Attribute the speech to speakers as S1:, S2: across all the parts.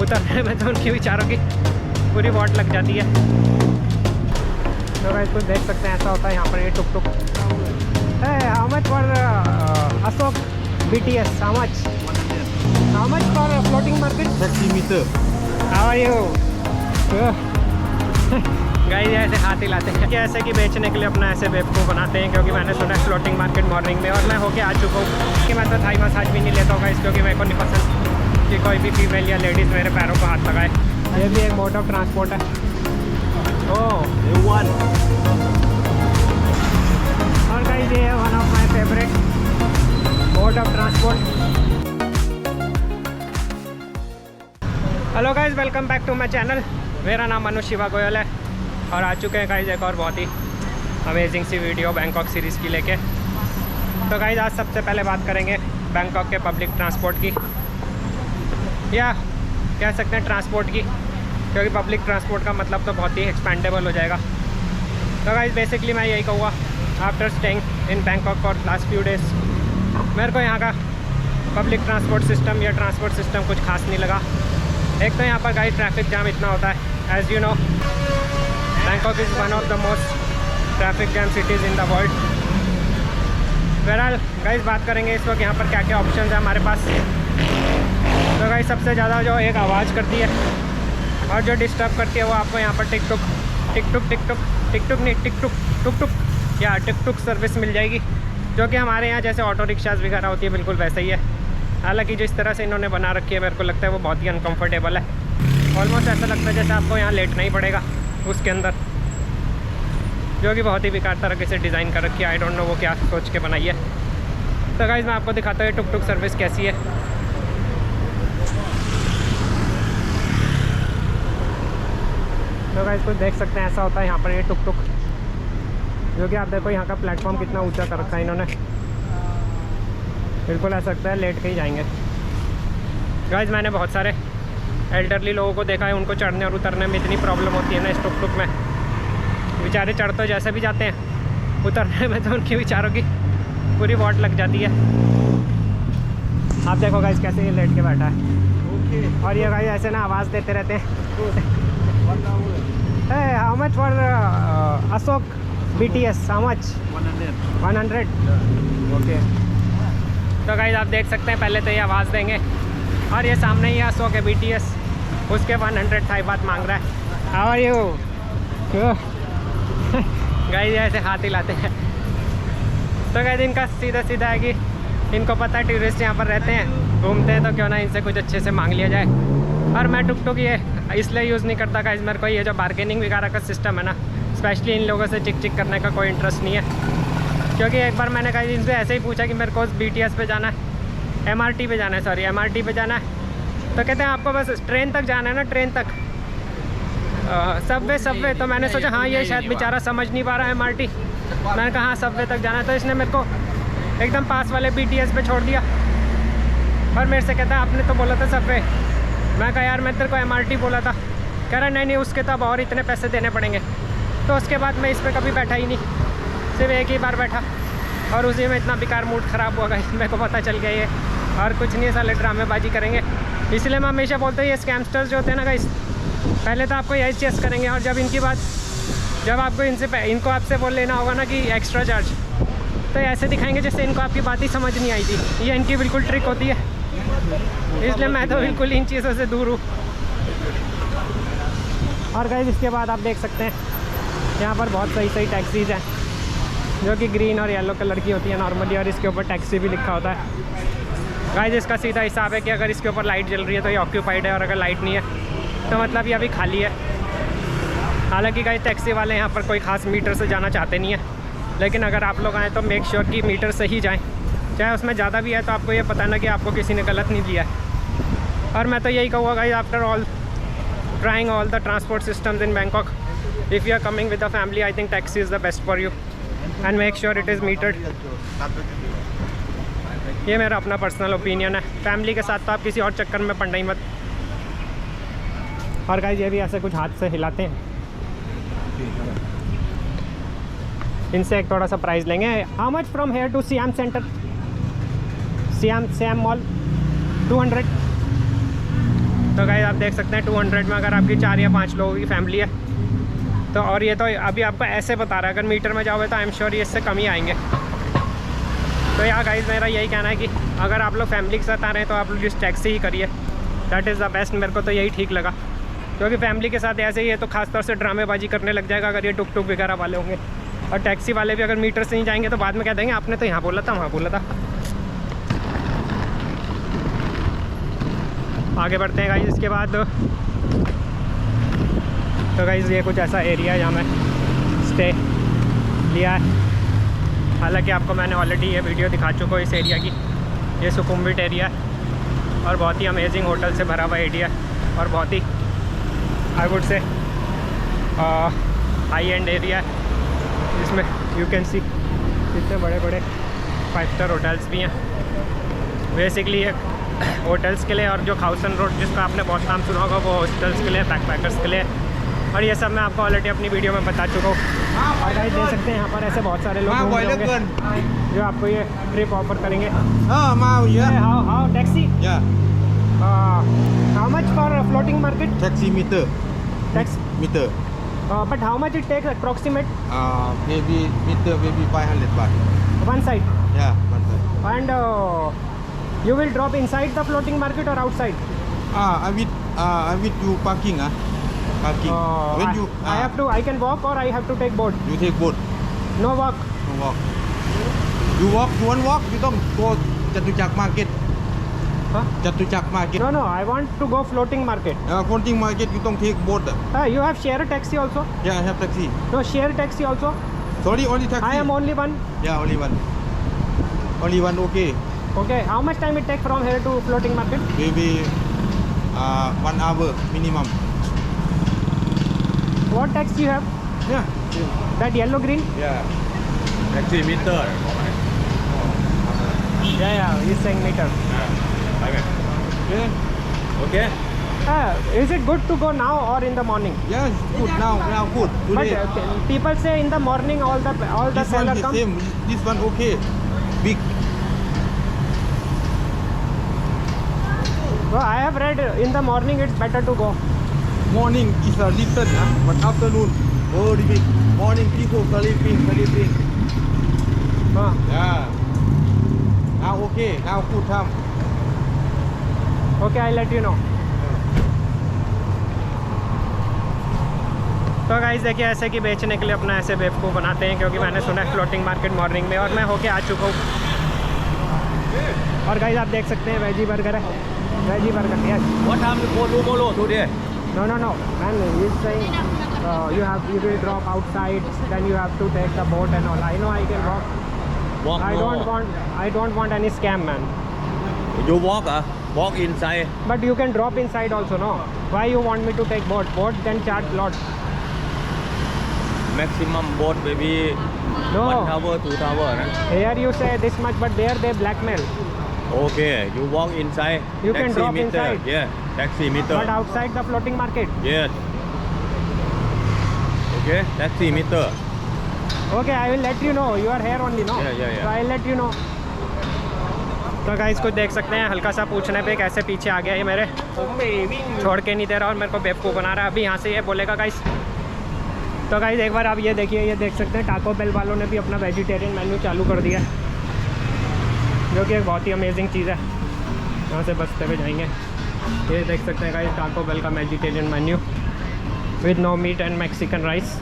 S1: उतरने में तो उनकी बेचारों की पूरी वॉट लग जाती है। तो गाइस कुछ देख सकते हैं, ऐसा होता है यहाँ पर। ये टुक टुक है। How much for Asok BTS? How much for floating market?
S2: 30 meter.
S1: How are you? Guys ऐसे हाथ हिलाते हैं कि ऐसे कि बेचने के लिए अपना ऐसे बेवकूफ़ बनाते हैं, क्योंकि मैंने सुना है फ्लोटिंग मार्केट मॉर्निंग में, और मैं होके आ चुका हूँ कि मैं तो थाई मसाज भी नहीं लेता हूँ गाइस, क्योंकि मेरे को नहीं पसंद कि कोई भी फीमेल या लेडीज़ मेरे पैरों को हाथ लगाए। ये भी एक मोड ऑफ ट्रांसपोर्ट है। ओह
S2: A1.
S1: और गाइस ये है one of my favourite mode of transport. Hello guys, welcome back to my channel. मेरा नाम मनु शिवा गोयल है और आ चुके हैं गाइस एक और बहुत ही अमेजिंग सी वीडियो बैंकॉक सीरीज़ की लेके। तो गाइस आज सबसे पहले बात करेंगे बैंकॉक के पब्लिक ट्रांसपोर्ट की, या कह सकते हैं ट्रांसपोर्ट की, क्योंकि पब्लिक ट्रांसपोर्ट का मतलब तो बहुत ही एक्सपेंडेबल हो जाएगा। तो गाइस बेसिकली मैं यही कहूँगा, after staying in Bangkok for last few days, मेरे को यहाँ का पब्लिक ट्रांसपोर्ट सिस्टम या ट्रांसपोर्ट सिस्टम कुछ खास नहीं लगा। एक तो यहाँ पर गाइस ट्रैफिक जाम इतना होता है, as you know Bangkok is one of the most traffic jam cities in the world. बहरहाल गाइस बात करेंगे इस वक्त यहाँ पर क्या क्या ऑप्शन है हमारे पास। तो गाइस सबसे ज़्यादा जो एक आवाज़ करती है और जो डिस्टर्ब करती है वो आपको यहाँ पर टिक टुक या टिक टुक सर्विस मिल जाएगी, जो कि हमारे यहाँ जैसे ऑटो रिक्शाज़ वगैरह होती है बिल्कुल वैसे ही है। हालांकि जिस तरह से इन्होंने बना रखी है मेरे को लगता है वो बहुत ही अनकंफर्टेबल है। ऑलमोस्ट ऐसा लगता है जैसे आपको यहाँ लेटना ही पड़ेगा उसके अंदर, जो कि बहुत ही बेकार तरीके से डिज़ाइन कर रखी है। आई डोंट नो वो क्या सोच के बनाई है। तो गाइस मैं आपको दिखाता हूँ टुक टुक सर्विस कैसी है। तो गाइस कुछ देख सकते हैं, ऐसा होता है यहाँ पर। ये टुक टुक, जो कि आप देखो यहाँ का प्लेटफॉर्म कितना ऊंचा कर रखा है इन्होंने, बिल्कुल ऐसा लगता है लेट के ही जाएंगे। गाइस मैंने बहुत सारे एल्डरली लोगों को देखा है, उनको चढ़ने और उतरने में इतनी प्रॉब्लम होती है ना इस टुक टुक में। बेचारे चढ़ तो जैसे भी जाते हैं, उतरने में तो उनकी बेचारों की पूरी वॉट लग जाती है। आप देखो गाइस कैसे ये लेट के बैठा है। और ये गाइस ऐसे ना आवाज़ देते रहते हैं। How much for Asok BTS? How much? 100. Okay. तो गाइस आप देख सकते हैं, पहले तो ये आवाज़ देंगे और ये सामने ही अशोक है BTS, उसके 100 थाई बात मांग रहा है। How are you? गाइस ऐसे हाथ हिलाते हैं। तो गाइस इनका सीधा सीधा है कि इनको पता है टूरिस्ट यहाँ पर रहते हैं, घूमते हैं, तो क्यों ना इनसे कुछ अच्छे से मांग लिया जाए। और मैं टुक टुक ये इसलिए यूज़ नहीं करता गाइस, मेरे को ये जो बार्गेनिंग वगैरह का सिस्टम है ना, स्पेशली इन लोगों से चिक चिक करने का कोई इंटरेस्ट नहीं है। क्योंकि एक बार मैंने कहा इनसे ऐसे ही पूछा कि मेरे को BTS पे जाना है, MRT पे जाना है, सॉरी MRT पे जाना है, तो कहते हैं आपको बस ट्रेन तक जाना है ना, ट्रेन तक, सबवे। तो मैंने सोचा हाँ ये शायद बेचारा समझ नहीं पा रहा है MRT। मैंने कहा हाँ सबवे तक जाना है, तो इसने मेरे को एकदम पास वाले BTS पे छोड़ दिया और मेरे से कहता है आपने तो बोला था सबवे। मैं कहा यार मैं तेरे को MRT बोला था। कह रहा नहीं उसके तो अब और इतने पैसे देने पड़ेंगे। तो उसके बाद मैं इस पर कभी बैठा ही नहीं, सिर्फ एक ही बार बैठा और उसी में इतना बेकार मूड ख़राब हुआ गया। मेरे को पता चल गया ये और कुछ नहीं, साले ड्रामेबाजी करेंगे। इसलिए मैं हमेशा बोलता हूँ ये स्कैमस्टर्स जो होते हैं ना गाइस, पहले तो आपको यही चेस करेंगे और जब आपको इनको आपसे बोल लेना होगा ना कि एक्स्ट्रा चार्ज, तो ऐसे दिखाएंगे जैसे इनको आपकी बात ही समझ नहीं आई थी। ये इनकी बिल्कुल ट्रिक होती है, इसलिए मैं तो बिल्कुल इन चीज़ों से दूर हूँ। और गाइस इसके बाद आप देख सकते हैं यहाँ पर बहुत सही टैक्सीज़ हैं, जो कि ग्रीन और येलो कलर की होती है नॉर्मली, और इसके ऊपर टैक्सी भी लिखा होता है। गाइस इसका सीधा हिसाब है कि अगर इसके ऊपर लाइट जल रही है तो ये ऑक्यूपाइड है, और अगर लाइट नहीं है तो मतलब ये अभी खाली है। हालांकि गाइस टैक्सी वाले यहाँ पर कोई ख़ास मीटर से जाना चाहते नहीं है, लेकिन अगर आप लोग आएँ तो मेक श्योर कि मीटर से ही जाएँ, चाहे उसमें ज़्यादा भी है तो आपको ये पता ना कि आपको किसी ने गलत नहीं दिया है। और मैं तो यही कहूँगा guys, after all trying all the transport systems in Bangkok, if you are coming with a family, I think taxi is the best for you and make sure it is metered. ये मेरा अपना personal opinion है। Family के साथ तो आप किसी और चक्कर में पड़ना ही मत। और गाइस ये भी ऐसे कुछ हाथ से हिलाते हैं। इनसे एक थोड़ा सा प्राइस लेंगे। How much from here to Siam Center? Siam mall 200। तो गाइस आप देख सकते हैं 200 में अगर आपकी 4 या 5 लोगों की फैमिली है तो, और ये तो अभी आपको ऐसे बता रहा है, अगर मीटर में जाओगे तो आई एम श्योर ये इससे कम ही आएंगे। तो यार गाइस मेरा यही कहना है कि अगर आप लोग फैमिली के साथ आ रहे हैं तो आप लोग इस टैक्सी ही करिए, दैट इज़ द बेस्ट। मेरे को तो यही ठीक लगा, क्योंकि फैमिली के साथ ऐसे ही है तो खासतौर से ड्रामेबाजी करने लग जाएगा अगर ये टुक टुक वगैरह वाले होंगे। और टैक्सी वाले भी अगर मीटर से नहीं जाएंगे तो बाद में कह देंगे आपने तो यहाँ बोला था, वहाँ बोला था। आगे बढ़ते हैं गाइस। इसके बाद तो गाइस ये कुछ ऐसा एरिया है जहाँ मैं स्टे लिया है। हालांकि आपको मैंने ऑलरेडी ये वीडियो दिखा चुका हूँ इस एरिया की। ये सुकुम्बिट एरिया है और बहुत ही अमेजिंग होटल से भरा हुआ एरिया है और बहुत ही I would say high end area है, जिसमें यू कैन सी इतने बड़े बड़े 5 स्टार होटल्स भी हैं। बेसिकली एक होटल्स के लिए, और जो खाउसन रोड जिसका आपने बहुत नाम सुना होगा वो हॉस्टल्स के लिए, बैकपैकर्स के लिए, और ये सब मैं आपको ऑलरेडी अपनी वीडियो में बता चुका हूँ। और गाइस देख सकते हैं यहाँ पर ऐसे बहुत सारे लोग होंगे जो आपको ये ट्रिप ऑफर करेंगे। How taxi, how much for floating market?
S2: Taxi meter. Meter.
S1: But how much it takes approximate?
S2: Maybe meter, maybe 500 baht.
S1: One side.
S2: Yeah, one side.
S1: And you will drop inside the floating market or outside?
S2: I with you parking. Parking. When you
S1: I can walk or I have to take boat?
S2: You take boat.
S1: No walk.
S2: No walk. You walk. You want walk? You don't go Chatuchak market.
S1: Huh?
S2: Chatuchak market.
S1: No, I want to go floating market.
S2: Floating market. You don't take boat.
S1: You have share taxi also?
S2: Yeah, I have taxi.
S1: No, share taxi also?
S2: Sorry, only taxi.
S1: I am only one.
S2: Yeah, only one. Only one. Okay.
S1: Okay. How much time it take from here to floating market?
S2: Maybe 1 hour minimum.
S1: What taxi you have?
S2: Yeah.
S1: That yellow green?
S2: Yeah. Taxi meter.
S1: Yeah. He's saying meter.
S2: Yeah. Okay.
S1: Is it good to go now or in the morning?
S2: Yes, good now good. Today.
S1: But people say in the morning all the
S2: this
S1: seller
S2: one the
S1: come.
S2: same. This one okay. Big.
S1: Well, I have read in the morning it's better to go.
S2: Morning is a little, but afternoon very big. Morning people sleeping. Yeah. Now okay. Now good time.
S1: Okay, I'll let you know. तो guys देखिए ऐसे कि बेचने के लिए अपना ऐसे बेवकूफ़ बनाते हैं, क्योंकि मैंने सुना है फ्लोटिंग मार्केट मॉर्निंग में, और मैं होके आ चुका हूँ। और गाइस आप देख सकते हैं वेजी बर्गर है, veggie burger. Yes.
S2: What time you go tomorrow today?
S1: No, man, he's saying you will drop outside, then you have to take the boat and all. I know I can walk.
S2: Walk.
S1: I don't want any scam, man.
S2: You walk, walk inside.
S1: But you can drop inside also, no? Why you want me to take boat? Boat can charge lot.
S2: Maximum boat maybe
S1: No.
S2: 1 hour, 2 hour.
S1: Here you say this much, but there they blackmail.
S2: Okay, you walk inside.
S1: You can
S2: taxi
S1: drop
S2: meter.
S1: inside.
S2: Yeah, taxi meter.
S1: But outside the floating market.
S2: Yes. Okay, taxi meter.
S1: Okay, I will let you know. You are here only, no?
S2: Yeah.
S1: So I will let you know. तो guys कुछ देख सकते हैं, हल्का सा पूछने पे कैसे पीछे आ गया ये मेरे, छोड़ के नहीं दे रहा और मेरे को बेवकूफ़ बना रहा है। अभी यहाँ से ये बोलेगा गाइस। तो गाइस एक बार आप ये देखिए, ये देख सकते हैं टाको बेल वालों ने भी अपना वेजिटेरियन मेन्यू चालू कर दिया है, जो कि एक बहुत ही अमेजिंग चीज़ है। यहाँ से बसते हुए जाएंगे, ये देख सकते हैं गाइस टाको बेल का vegetarian menu with no meat and Mexican rice.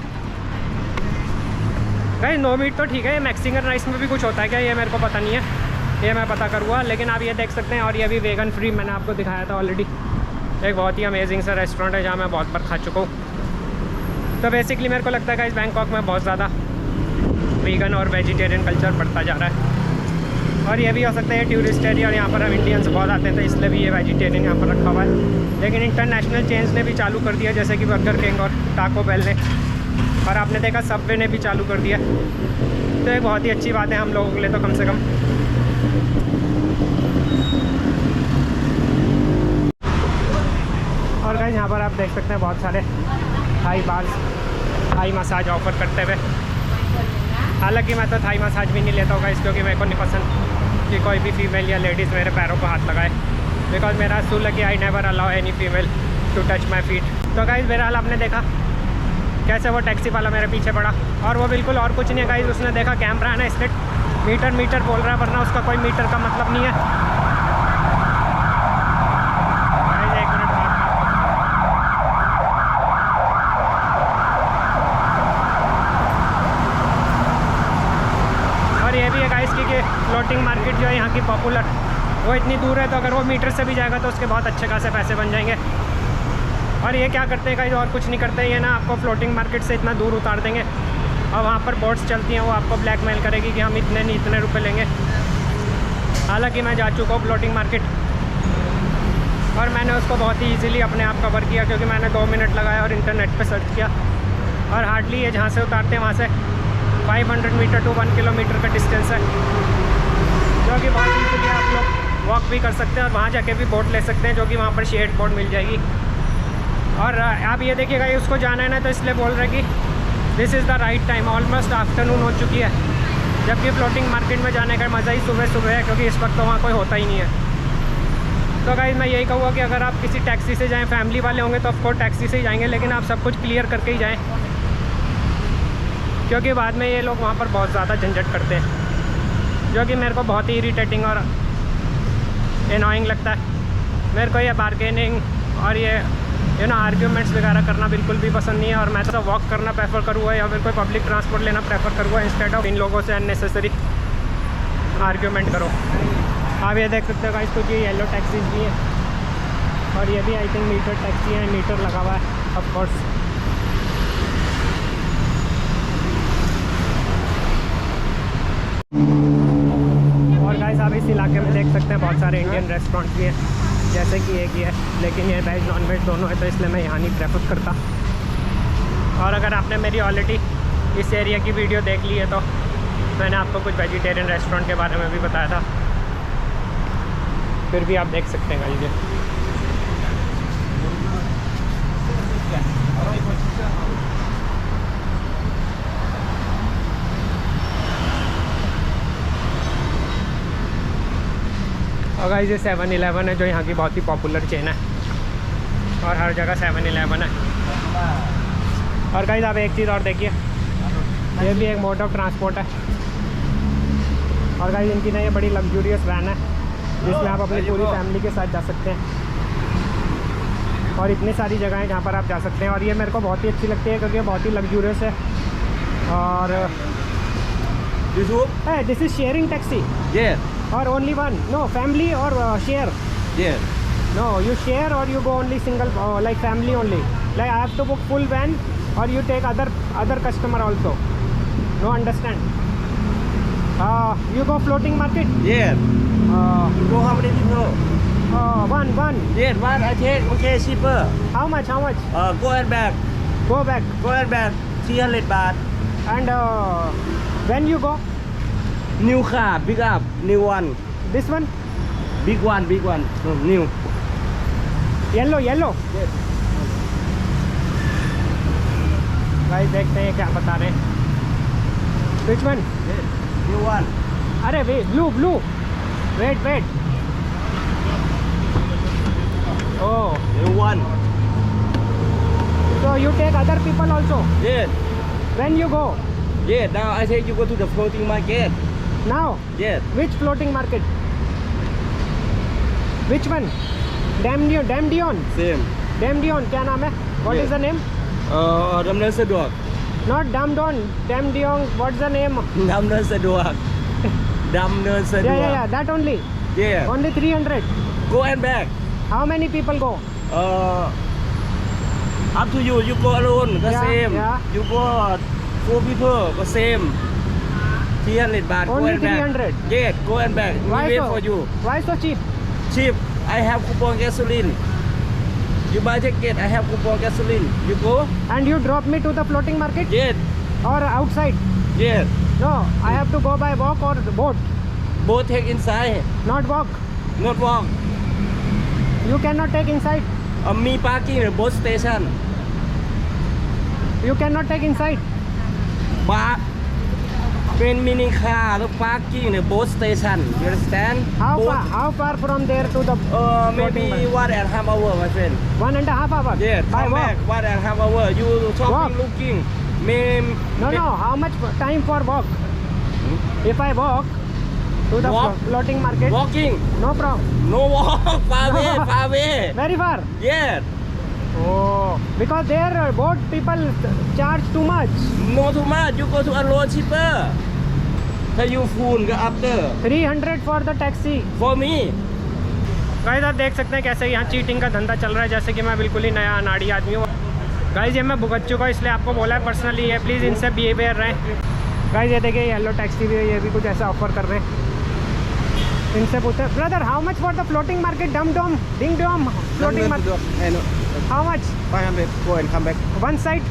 S1: Guys no meat तो ठीक है, ये मैक्सिकन राइस में भी कुछ होता है क्या, ये मेरे को पता नहीं है, ये मैं पता करूँगा। लेकिन आप ये देख सकते हैं, और ये भी वेगन फ्री, मैंने आपको दिखाया था ऑलरेडी। एक बहुत ही अमेजिंग सा रेस्टोरेंट है जहाँ मैं बहुत बार खा चुका हूँ। तो बेसिकली मेरे को लगता है गाइस बैंकॉक में बहुत ज़्यादा वीगन और वेजिटेरियन कल्चर बढ़ता जा रहा है। और ये भी हो सकता है टूरिस्ट एरिया और यहाँ पर हम इंडियंस बहुत आते हैं, तो इसलिए भी ये वेजिटेरियन यहाँ पर रखा हुआ है। लेकिन इंटरनेशनल चेन्स ने भी चालू कर दिया, जैसे कि बर्गर किंग और टाको बेल ने, और आपने देखा सबवे ने भी चालू कर दिया। तो एक बहुत ही अच्छी बात है हम लोगों के लिए, तो कम से कम। और गाइस यहाँ पर आप देख सकते हैं बहुत सारे Thai bars Thai massage offer करते हुए। हालांकि मैं तो थाई मसाज भी नहीं लेता होगा, क्योंकि मेरे को नहीं पसंद कि कोई भी फीमेल या लेडीज़ मेरे पैरों को हाथ लगाए। बिकॉज मेरा रूल है कि I never allow any female to touch my feet. तो गाइस बहरहाल आपने देखा कैसे वो टैक्सी वाला मेरे पीछे पड़ा, और वो बिल्कुल और कुछ नहीं है गाइस, उसने देखा कैमरा है ना इसलिए मीटर बोल रहा है, वरना उसका कोई मीटर का मतलब नहीं है। गाइस 1 मिनट बाद और ये भी है गाइस कि फ्लोटिंग मार्केट जो है यहाँ की पॉपुलर, वो इतनी दूर है, तो अगर वो मीटर से भी जाएगा तो उसके बहुत अच्छे खासे पैसे बन जाएंगे। और ये क्या करते हैं गाइस, और कुछ नहीं करते, ये ना आपको फ्लोटिंग मार्केट से इतना दूर उतार देंगे, और वहाँ पर बोट्स चलती हैं, वो आपको ब्लैकमेल करेगी कि हम इतने नहीं इतने रुपए लेंगे। हालांकि मैं जा चुका हूँ फ्लोटिंग मार्केट, और मैंने उसको बहुत ही ईजिली अपने आप कवर किया, क्योंकि मैंने 2 मिनट लगाया और इंटरनेट पे सर्च किया, और हार्डली ये जहाँ से उतारते हैं वहाँ से 500 मीटर टू 1 किलोमीटर का डिस्टेंस है, जो कि बहुत ईजिली आप लोग वॉक भी कर सकते हैं, और वहाँ जाके भी बोट ले सकते हैं, जो कि वहाँ पर शेड बोट मिल जाएगी। और आप ये देखिएगा, ये उसको जाना है ना, तो इसलिए बोल रहे हैं कि this is the right time, almost afternoon हो चुकी है, जबकि फ्लोटिंग मार्केट में जाने का मज़ा ही सुबह है, क्योंकि इस वक्त तो वहाँ कोई होता ही नहीं है। तो गाइस मैं यही कहूँगा कि अगर आप किसी टैक्सी से जाएँ, फैमिली वाले होंगे तो ऑफकोर्स टैक्सी से ही जाएंगे, लेकिन आप सब कुछ क्लियर करके ही जाएँ, क्योंकि बाद में ये लोग वहाँ पर बहुत ज़्यादा झंझट करते हैं, जो कि मेरे को बहुत ही इरीटेटिंग और एनॉइंग लगता है। मेरे को ये बार्गेनिंग और ये ना आर्ग्यूमेंट्स वगैरह करना बिल्कुल भी पसंद नहीं है, और मैं तो वॉक करना प्रेफर करूँगा या फिर कोई पब्लिक ट्रांसपोर्ट लेना प्रेफर करूँगा, इंस्टेड ऑफ इन लोगों से अननेसेसरी आर्ग्यूमेंट करो। आप ये देख सकते हो गाइस, कुछ ये येलो टैक्सीज भी हैं, और ये भी आई थिंक मीटर टैक्सी है, मीटर लगा हुआ है ऑफकोर्स। और गाइस आप इस इलाके में देख सकते हैं बहुत सारे इंडियन रेस्टोरेंट्स भी हैं, जैसे कि एक ही है, लेकिन ये वेज नॉन वेज दोनों है, तो इसलिए मैं यहाँ नहीं प्रेफर करता। और अगर आपने मेरी ऑलरेडी इस एरिया की वीडियो देख ली है, तो मैंने आपको कुछ वेजिटेरियन रेस्टोरेंट के बारे में भी बताया था, फिर भी आप देख सकते हैं गाइस। और गाइस ये 7-Eleven है, जो यहाँ की बहुत ही पॉपुलर चेन है, और हर जगह 7-Eleven है। और गाइस आप एक चीज़ और देखिए, ये भी एक मोड ऑफ ट्रांसपोर्ट है, और गाइस इनकी ना ये बड़ी लग्जूरियस वैन है, जिसमें आप अपनी पूरी फैमिली के साथ जा सकते हैं, और इतनी सारी जगह हैं जहाँ पर आप जा सकते हैं। और ये मेरे को बहुत ही अच्छी लगती है, क्योंकि बहुत ही लग्जूरियस है। और this is sharing taxi or only one? No, family or share?
S2: Yeah.
S1: No, you share or you go only single, like family only. Like I have to book full van, or you take other customer also. No, understand? You go floating market?
S2: Yeah. You go how many people?
S1: One.
S2: Yeah, one. I take. Okay, cheaper.
S1: How much?
S2: Go and back.
S1: Go back.
S2: 300 baht.
S1: And when you go?
S2: New car, big up, new one.
S1: This one?
S2: Big one. New.
S1: Yellow.
S2: Yes.
S1: भाई देखते हैं क्या बता रहे हैं। Which one?
S2: Yes. New one.
S1: अरे wait, blue. Wait. Oh.
S2: New one.
S1: So you take other people also?
S2: Yes.
S1: When you go?
S2: Yeah. Now I take you go to the floating market.
S1: Now?
S2: Yes.
S1: Which floating market? Which one? Damdion.
S2: Same.
S1: Damdion, क्या नाम है? What
S2: Yes.
S1: is the name?
S2: Damdion Saduak.
S1: Not Damdion. Damdion. What's the name?
S2: Damdion Saduak. Damdion Saduak.
S1: Yeah. That only.
S2: Yeah.
S1: Only 300.
S2: Go and back.
S1: How many people go?
S2: Up to you. You go alone. The
S1: Yeah,
S2: same.
S1: yeah.
S2: You go 4 people. The same. 300 baht.
S1: Only
S2: Go and back.
S1: 300?
S2: Yeah. Go and back. We
S1: Why
S2: wait
S1: so?
S2: for you.
S1: Why so cheap?
S2: Cheap. I have coupon gasoline. You buy ticket. I have coupon gasoline. You go.
S1: And you drop me to the floating market?
S2: Yeah.
S1: Or outside?
S2: Yeah.
S1: No, I have to go by walk or boat.
S2: Both take inside.
S1: Not walk.
S2: Not walk.
S1: You cannot take inside.
S2: Me parking at both station.
S1: You cannot take inside.
S2: But
S3: เป็นมินิคาร์แล้ว parking ใน boat station you understand
S1: How far from there to the
S3: maybe
S1: floating
S3: 1.5 hour my friend
S1: 1.5 hour?
S3: yeah
S1: By
S3: come
S1: walk?
S3: back 1.5 hour you
S1: Walk.
S3: shopping looking
S1: No, how much time for walk? If I walk to the
S3: Walk?
S1: floating market,
S3: walking
S1: no problem.
S3: no walk far away
S1: Very far.
S3: yeah
S1: Oh, because there boat people charge too much.
S3: no too much you go to a low cheaper ถ้า you full ก็ after
S1: 300 for the taxi.
S3: for me
S1: guys आप देख सकते हैं कैसे यहाँ cheating का धंधा चल रहा है, जैसे कि मैं बिल्कुल ही नया अनाड़ी आदमी हूँ। गाइस ये मैं भुगत चुका हूँ, इसलिए आपको बोला है पर्सनली ये प्लीज़ इनसे बिहेवियर रहें। गाइस ये देखिए येलो टैक्सी भी है, ये भी कुछ ऐसा ऑफर कर रहे हैं। इनसे पूछते हैं brother how much for the floating market डम डोम डिंग डोम floating market how much
S2: 500 go and come back
S1: one side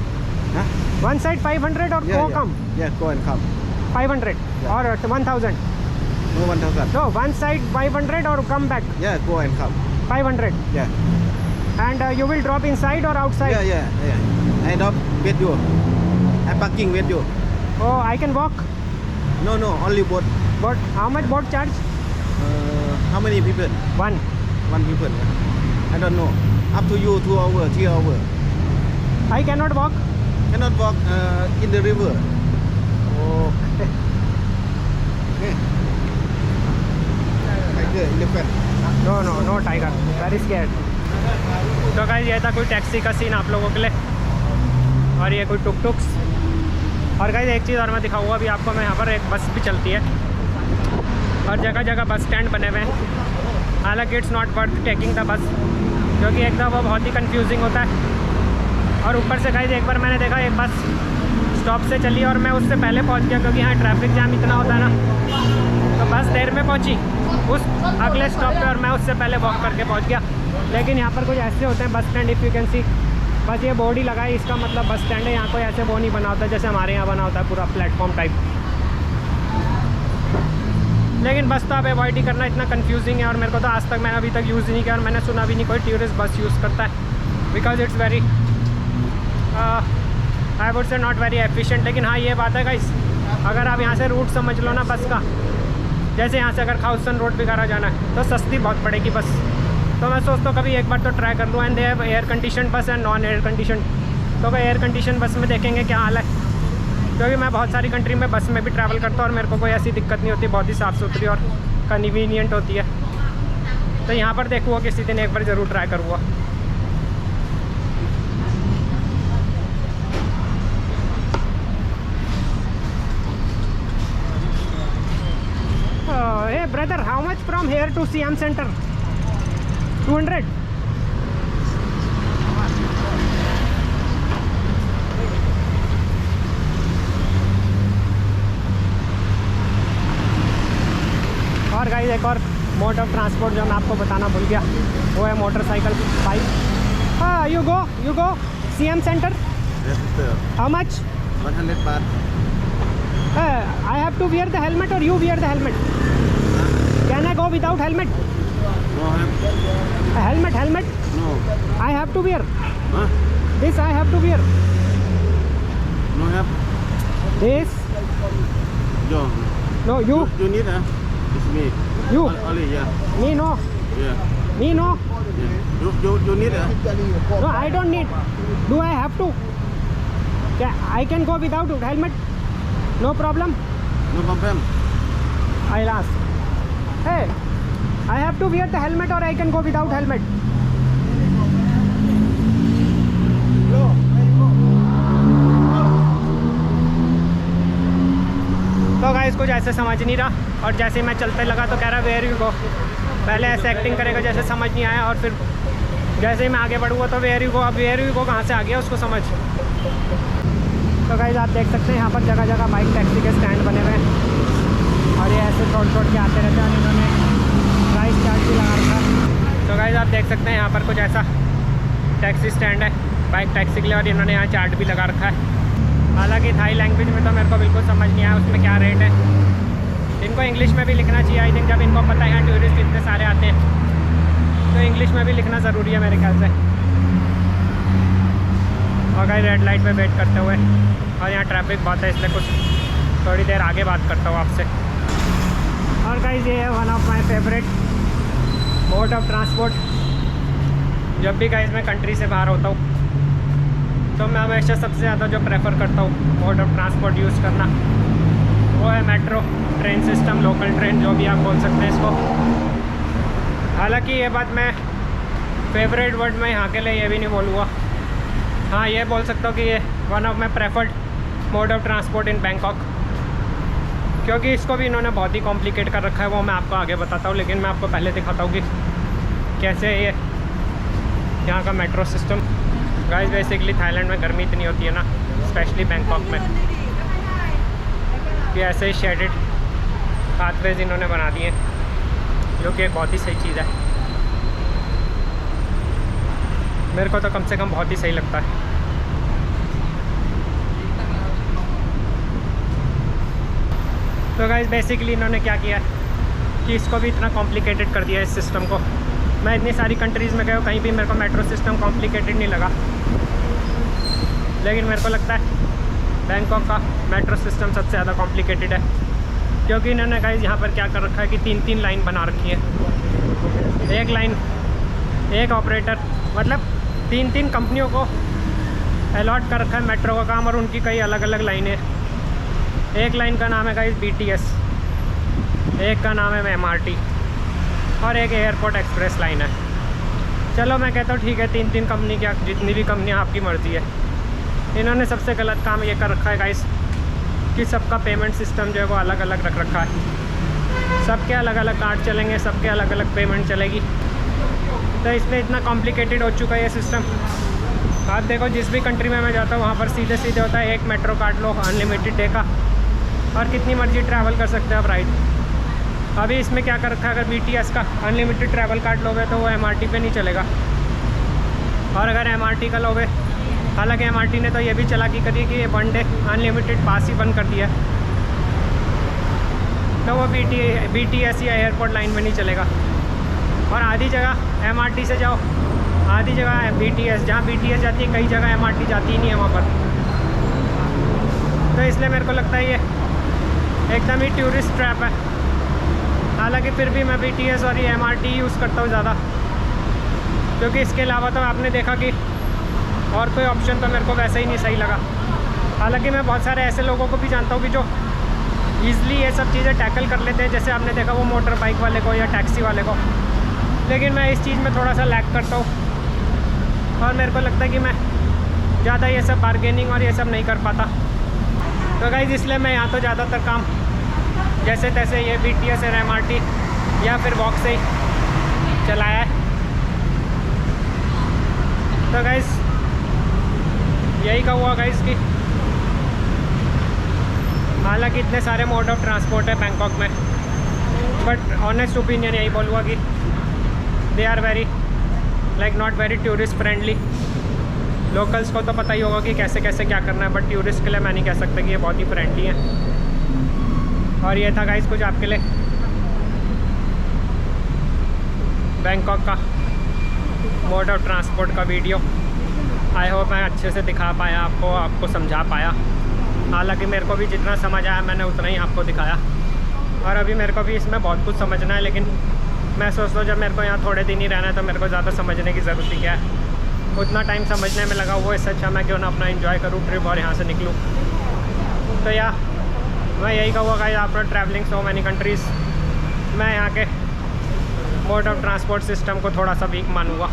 S2: huh?
S1: 500 और
S2: yeah,
S1: को
S2: yeah.
S1: Come
S2: yeah go and come
S1: 500 और 1000
S2: no 1000
S1: no one side 500 और come back
S2: yeah go and come
S1: 500
S2: yeah
S1: and you will drop inside or outside?
S2: yeah I drop with you I parking with you
S1: Oh, I can walk.
S2: no only boat
S1: But how much boat charge?
S2: how many people
S1: One.
S2: people I don't know up to you 2 hour 3 hour
S1: I cannot walk.
S2: cannot walk in the river
S1: Okay.
S2: tiger elephant
S1: No tiger. Very scared. तो guys ये था कोई taxi का scene आप लोगों के लिए, और ये कोई टुक टुक्स। और गाइस एक चीज़ और मैं दिखाऊंगा अभी आपको, मैं यहाँ पर एक बस भी चलती है और जगह जगह बस स्टैंड बने हुए हैं। हालांकि it's not worth taking the bus, क्योंकि एक तो वो बहुत ही कंफ्यूजिंग होता है, और ऊपर से गाइस एक बार मैंने देखा एक बस स्टॉप से चली और मैं उससे पहले पहुँच गया, क्योंकि यहाँ ट्रैफिक जाम इतना होता है ना, तो बस देर में पहुँची उस अगले स्टॉप पे और मैं उससे पहले वॉक करके पहुँच गया। लेकिन यहाँ पर कुछ ऐसे होते हैं bus stand, if you can see, बस ये बोर्ड ही लगा है, इसका मतलब बस स्टैंड है। यहाँ कोई ऐसे वो नहीं बना होता जैसे हमारे यहाँ बना होता है पूरा प्लेटफॉर्म टाइप। लेकिन बस तो आप अवॉइड ही करना, इतना कंफ्यूजिंग है, और मेरे को तो आज तक मैंने अभी तक यूज़ ही नहीं किया, और मैंने सुना भी नहीं कोई टूरिस्ट बस यूज़ करता है, because it's very I would से नॉट वेरी एफिशिएंट। लेकिन हाँ ये बात है गाइस, अगर आप यहाँ से रूट समझ लो ना बस का, जैसे यहाँ से अगर खाउसन रोड बिगाड़ा जाना है तो सस्ती बहुत पड़ेगी बस। तो मैं सोचता हूँ कभी एक बार तो ट्राई कर लूँ। And they have air condition बस एंड नॉन एयर कंडीशन, तो एयर कंडीशन बस में देखेंगे क्या हाल है, क्योंकि मैं बहुत सारी कंट्री में बस में भी ट्रैवल करता हूँ और मेरे को कोई ऐसी दिक्कत नहीं होती, बहुत ही साफ़ सुथरी और कन्वीनियंट होती है। तो यहाँ पर देखूँगा किसी दिन एक बार ज़रूर ट्राई करूँगा। Hey brother, how much from here to Siam Center? 200. और गाइस एक और मोड ऑफ ट्रांसपोर्ट जो मैं आपको बताना भूल गया, वो है मोटरसाइकिल बाइक। हाँ you go CM Center. How much?
S2: 100 baht
S1: I have to wear the helmet or you wear the helmet? Can I go without helmet?
S2: no
S1: Helmet?
S2: no
S1: I have to wear.
S2: huh?
S1: This I have to wear.
S2: no have
S1: This?
S2: yo
S1: No, you
S2: need it's me
S1: You.
S2: only yeah
S1: Me no.
S2: yeah
S1: Me no.
S2: you need
S1: No, I don't need. Do I have to? Yeah, I can go without helmet. No problem.
S2: no problem
S1: I'll ask. Hey, I have to wear the helmet or I can go without helmet? तो guys कुछ ऐसे समझ नहीं रहा, और जैसे ही मैं चलते लगा तो कह रहा वेयर यू गो। पहले ऐसे एक्टिंग करेगा जैसे समझ नहीं आया, और फिर जैसे ही मैं आगे बढ़ूँगा तो वेयर यू गो। अब वेयर यू गो कहाँ से आ गया उसको समझ। तो गाइस आप देख सकते हैं यहाँ पर जगह जगह बाइक टैक्सी के स्टैंड बने हुए हैं, और ये ऐसे छोड़ के आते रहते हैं, और इन्होंने प्राइस चार्ज भी लगा रखा है। तो गाइस आप देख सकते हैं यहाँ पर कुछ ऐसा टैक्सी स्टैंड है बाइक टैक्सी के लिए, और इन्होंने यहाँ चार्ट भी लगा रखा है। हालांकि थाई लैंग्वेज में तो मेरे को बिल्कुल समझ नहीं आया उसमें क्या रेट है। इनको इंग्लिश में भी लिखना चाहिए आई थिंक, जब इनको पता है यहाँ टूरिस्ट इतने सारे आते हैं तो इंग्लिश में भी लिखना ज़रूरी है मेरे ख्याल से। और गाइस रेड लाइट पे वेट करते हुए, और यहाँ ट्रैफिक बहुत है इसलिए कुछ थोड़ी देर आगे बात करता हूँ आपसे। और गाइस ये है one of my favourite mode of transport. जब भी गाइस मैं कंट्री से बाहर होता हूँ तो मैं हमेशा सबसे ज़्यादा जो प्रेफर करता हूँ मोड ऑफ ट्रांसपोर्ट यूज़ करना, वो है metro train system, local train, जो भी आप बोल सकते हैं इसको। हालांकि ये बात मैं फेवरेट वर्ड में यहाँ के लिए ये भी नहीं बोलूँगा। हाँ, ये बोल सकता हूँ कि ये one of my preferred mode of transport in Bangkok, क्योंकि इसको भी इन्होंने बहुत ही कॉम्प्लिकेट कर रखा है। वो मैं आपको आगे बताता हूँ, लेकिन मैं आपको पहले दिखाता हूँ कि कैसे ये यहाँ का metro system. Guys basically Thailand में गर्मी इतनी होती है ना, स्पेशली बैंकॉक में, कि ऐसे ही शेडेड पाथवेज इन्होंने बना दिए, जो कि एक बहुत ही सही चीज़ है। मेरे को तो कम से कम बहुत ही सही लगता है। तो गाइस बेसिकली इन्होंने क्या किया कि इसको भी इतना कॉम्प्लिकेटेड कर दिया इस सिस्टम को। मैं इतनी सारी कंट्रीज़ में गया हूँ, कहीं भी मेरे को मेट्रो सिस्टम कॉम्प्लिकेटेड नहीं लगा, लेकिन मेरे को लगता है बैंकॉक का मेट्रो सिस्टम सबसे ज़्यादा कॉम्प्लिकेटेड है, क्योंकि इन्होंने गाइस यहाँ पर क्या कर रखा है कि 3-3 लाइन बना रखी है। एक लाइन एक ऑपरेटर, मतलब 3-3 कंपनियों को अलॉट कर रखा है मेट्रो का काम, और उनकी कई अलग अलग लाइनें। एक लाइन का नाम है गाइस BTS, एक का नाम है MRT, और एक एयरपोर्ट एक्सप्रेस लाइन है। चलो मैं कहता हूँ ठीक है, 3-3 कंपनी की, जितनी भी कंपनियाँ आपकी मर्ज़ी है। इन्होंने सबसे गलत काम ये कर रखा है गाइस कि सबका पेमेंट सिस्टम जो है वो अलग अलग रख रखा है। सबके अलग अलग कार्ड चलेंगे, सबके अलग अलग पेमेंट चलेगी। तो इसमें इतना कॉम्प्लिकेटेड हो चुका है ये सिस्टम। आप देखो, जिस भी कंट्री में मैं जाता हूँ वहाँ पर सीधे सीधे होता है, एक मेट्रो कार्ड लो, अनलिमिटेड डे का, और कितनी मर्जी ट्रैवल कर सकते हो आप राइड। अभी इसमें क्या कर रखा है, अगर BTS का अनलिमिटेड ट्रैवल कार्ड लोगे तो वो MRT पे नहीं चलेगा, और अगर MRT का लोगे, हालांकि MRT ने तो ये भी चालाकी करी कि ये 1 डे अनलिमिटेड पास ही बंद कर दिया, तो वो BTS या एयरपोर्ट लाइन में नहीं चलेगा। और आधी जगह MRT से जाओ, आधी जगह BTS, जहाँ BTS जाती है कई जगह MRT जाती ही नहीं है वहाँ पर। तो इसलिए मेरे को लगता है ये एकदम ही टूरिस्ट ट्रैप है। हालांकि फिर भी मैं BTS और ये MRT यूज़ करता हूँ ज़्यादा, क्योंकि इसके अलावा तो आपने देखा कि और कोई ऑप्शन तो मेरे को वैसे ही नहीं सही लगा। हालांकि मैं बहुत सारे ऐसे लोगों को भी जानता हूँ कि जो ईज़िली ये सब चीज़ें टैकल कर लेते हैं, जैसे आपने देखा वो मोटर बाइक वाले को या टैक्सी वाले को, लेकिन मैं इस चीज़ में थोड़ा सा लैग करता हूँ, और मेरे को लगता है कि मैं ज़्यादा ये सब बार्गेनिंग और ये सब नहीं कर पाता। तो गाइस इसलिए मैं यहाँ तो ज़्यादातर काम जैसे तैसे ये BTS और MRT या फिर वॉक से ही चलाया है। तो गाइस यही कहूँगा गाइस कि हालांकि इतने सारे मोड ऑफ ट्रांसपोर्ट है बैंकॉक में, बट ऑनेस्ट ओपिनियन यही बोलूँगा कि they are very not very tourist friendly. Locals को तो पता ही होगा कि कैसे कैसे क्या करना है, बट टूरिस्ट के लिए मैं नहीं कह सकता कि ये बहुत ही फ्रेंडली हैं। और ये था गाइस कुछ आपके लिए बैंकॉक का मोड ऑफ ट्रांसपोर्ट का वीडियो। आई होप मैं अच्छे से दिखा पाया आपको समझा पाया। हालांकि मेरे को भी जितना समझ आया मैंने उतना ही आपको दिखाया, और अभी मेरे को भी इसमें बहुत कुछ समझना है, लेकिन मैं सोचता हूँ जब मेरे को यहाँ थोड़े दिन ही रहना है तो मेरे को ज़्यादा समझने की ज़रूरत ही क्या है। उतना टाइम समझने में लगा, वो इससे अच्छा मैं क्यों ना अपना एंजॉय करूँ ट्रिप और यहाँ से निकलूँ। तो या मैं यही कहूँगा guys, after travelling so many countries, मैं यहाँ के मोड ऑफ ट्रांसपोर्ट सिस्टम को थोड़ा सा वीक मानूँगा।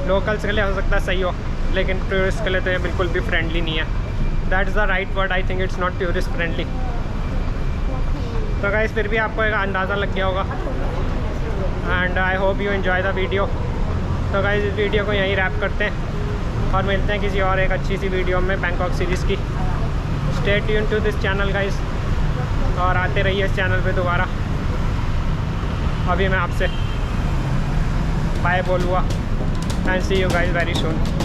S1: लोकल्स के लिए हो सकता है सही हो, लेकिन टूरिस्ट के लिए तो ये बिल्कुल भी फ्रेंडली नहीं है। That is the right word, I think it's not tourist friendly. तो गाइस फिर भी आपको एक अंदाज़ा लग गया होगा, and I hope you enjoy the video. तो गाइस इस वीडियो को यहीं रैप करते हैं और मिलते हैं किसी और एक अच्छी सी वीडियो में बैंकॉक सीरीज़ की। Stay tune to this channel guys, और आते रहिए इस चैनल पे दोबारा। अभी मैं आपसे बाय बोलूँगा, and see you guys very soon.